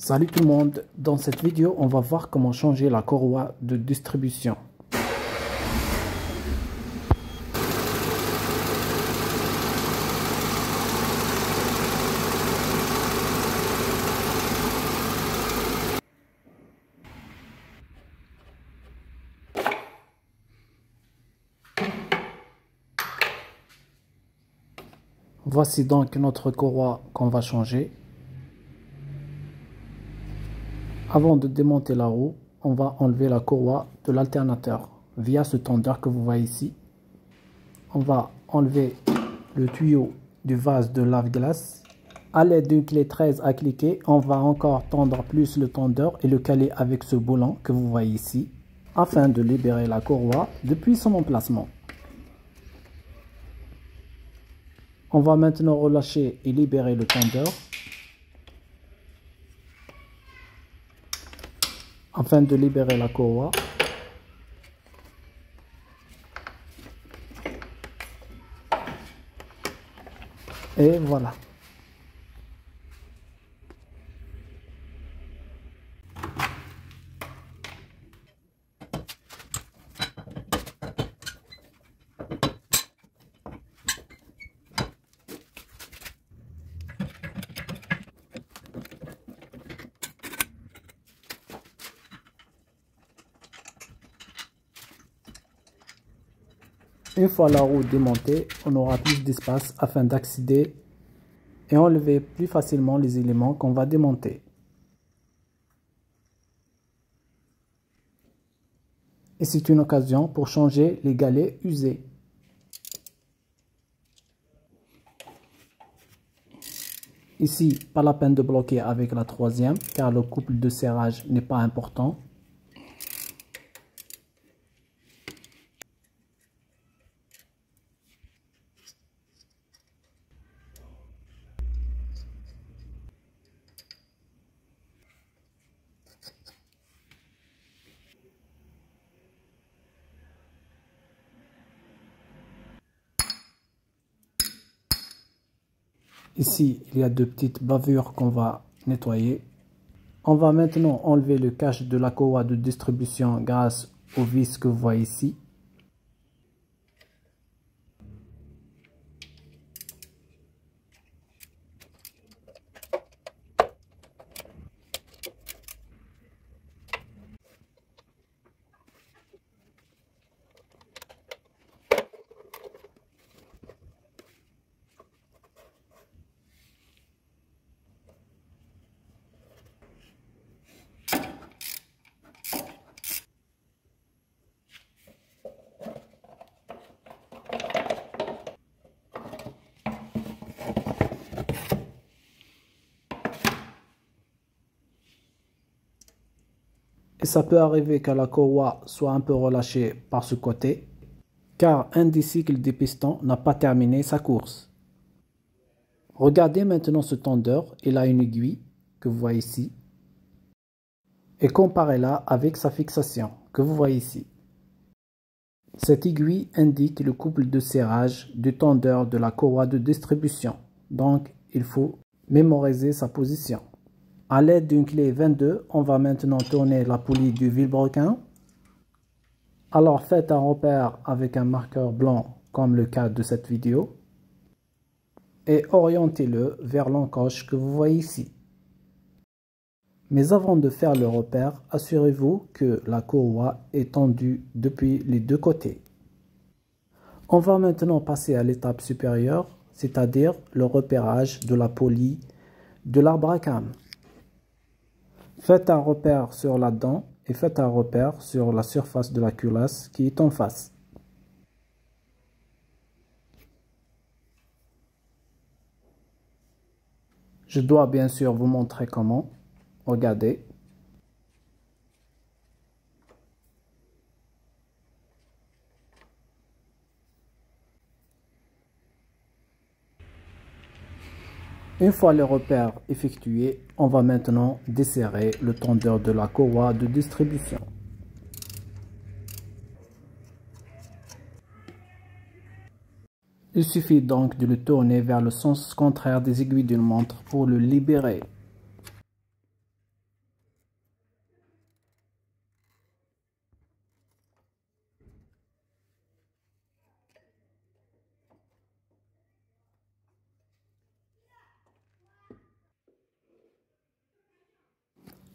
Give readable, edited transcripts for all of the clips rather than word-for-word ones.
Salut tout le monde, dans cette vidéo on va voir comment changer la courroie de distribution. Voici donc notre courroie qu'on va changer. Avant de démonter la roue, on va enlever la courroie de l'alternateur via ce tendeur que vous voyez ici. On va enlever le tuyau du vase de lave-glace. À l'aide d'une clé 13 à cliquer, on va encore tendre plus le tendeur et le caler avec ce boulon que vous voyez ici, afin de libérer la courroie depuis son emplacement. On va maintenant relâcher et libérer le tendeur, afin de libérer la courroie. Et voilà. Une fois la roue démontée, on aura plus d'espace afin d'accéder et enlever plus facilement les éléments qu'on va démonter. Et c'est une occasion pour changer les galets usés. Ici, pas la peine de bloquer avec la troisième car le couple de serrage n'est pas important. Ici, il y a deux petites bavures qu'on va nettoyer. On va maintenant enlever le cache de la courroie de distribution grâce au vis que vous voyez ici. Et ça peut arriver que la courroie soit un peu relâchée par ce côté, car un des cycles des pistons n'a pas terminé sa course. Regardez maintenant ce tendeur, il a une aiguille que vous voyez ici, et comparez-la avec sa fixation que vous voyez ici. Cette aiguille indique le couple de serrage du tendeur de la courroie de distribution, donc il faut mémoriser sa position. À l'aide d'une clé 22, on va maintenant tourner la poulie du vilebrequin. Alors faites un repère avec un marqueur blanc comme le cas de cette vidéo et orientez-le vers l'encoche que vous voyez ici. Mais avant de faire le repère, assurez-vous que la courroie est tendue depuis les deux côtés. On va maintenant passer à l'étape supérieure, c'est-à-dire le repérage de la poulie de l'arbre à cam. Faites un repère sur la dent et faites un repère sur la surface de la culasse qui est en face. Je dois bien sûr vous montrer comment. Regardez. Une fois le repère effectué, on va maintenant desserrer le tendeur de la courroie de distribution. Il suffit donc de le tourner vers le sens contraire des aiguilles d'une montre pour le libérer.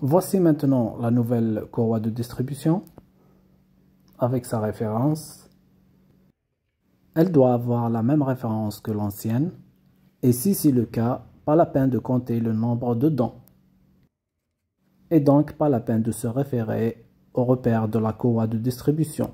Voici maintenant la nouvelle courroie de distribution avec sa référence. Elle doit avoir la même référence que l'ancienne et si c'est le cas, pas la peine de compter le nombre de dents et donc pas la peine de se référer au repère de la courroie de distribution.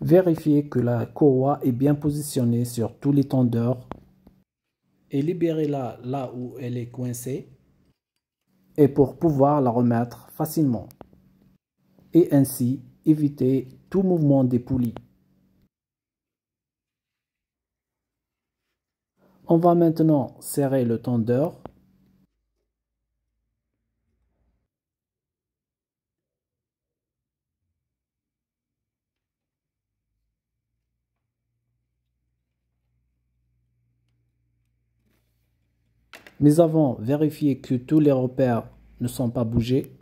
Vérifiez que la courroie est bien positionnée sur tous les tendeurs et libérez-la là où elle est coincée et pour pouvoir la remettre facilement et ainsi éviter tout mouvement des poulies. On va maintenant serrer le tendeur. Mais avant, vérifiez que tous les repères ne sont pas bougés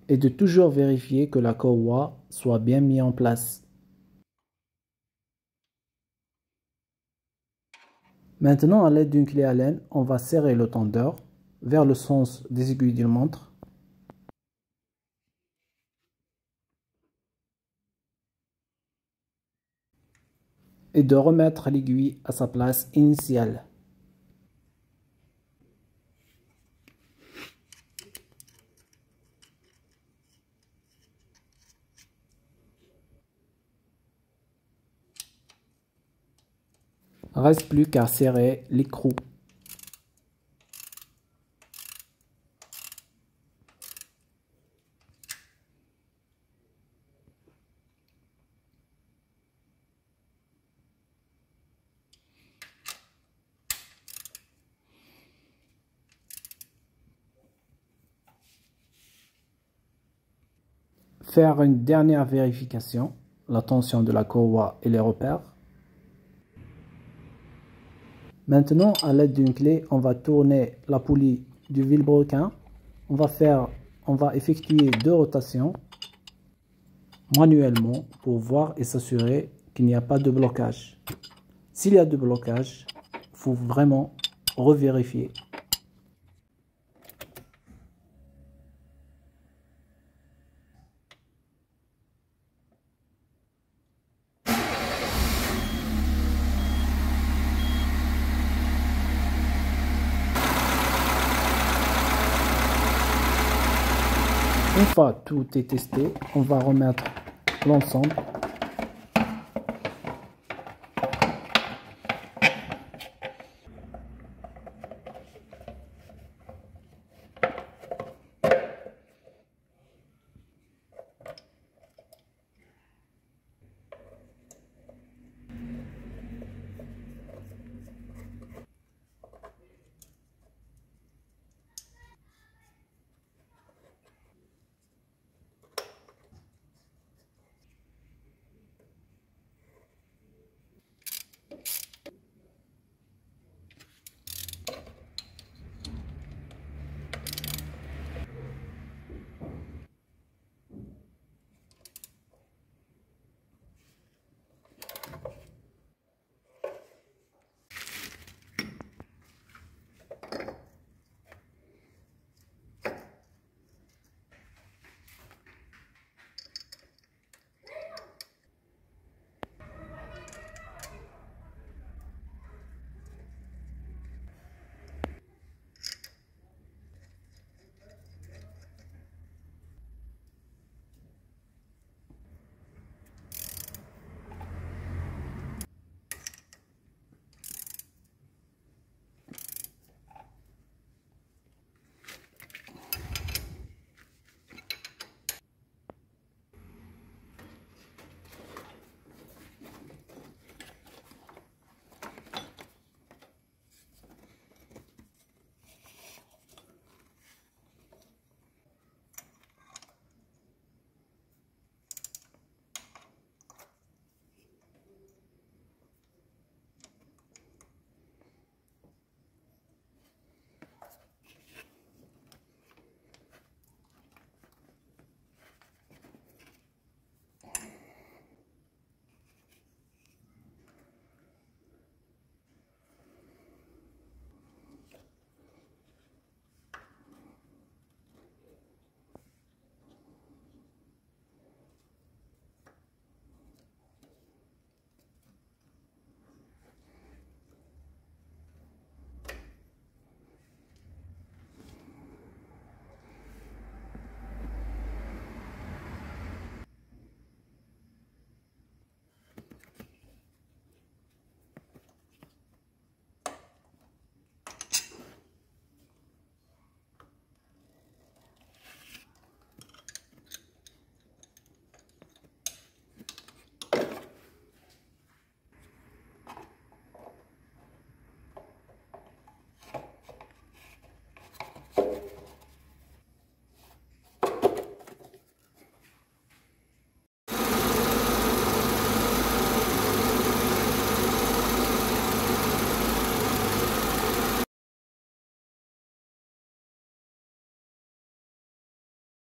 et de toujours vérifier que la courroie soit bien mise en place. Maintenant, à l'aide d'une clé Allen, on va serrer le tendeur vers le sens des aiguilles d'une montre. Et de remettre l'aiguille à sa place initiale. Reste plus qu'à serrer l'écrou. Faire une dernière vérification, la tension de la courroie et les repères. Maintenant, à l'aide d'une clé, on va tourner la poulie du vilebrequin. On va effectuer 2 rotations manuellement pour voir et s'assurer qu'il n'y a pas de blocage. S'il y a de blocage, il faut vraiment revérifier. Une fois tout est testé, on va remettre l'ensemble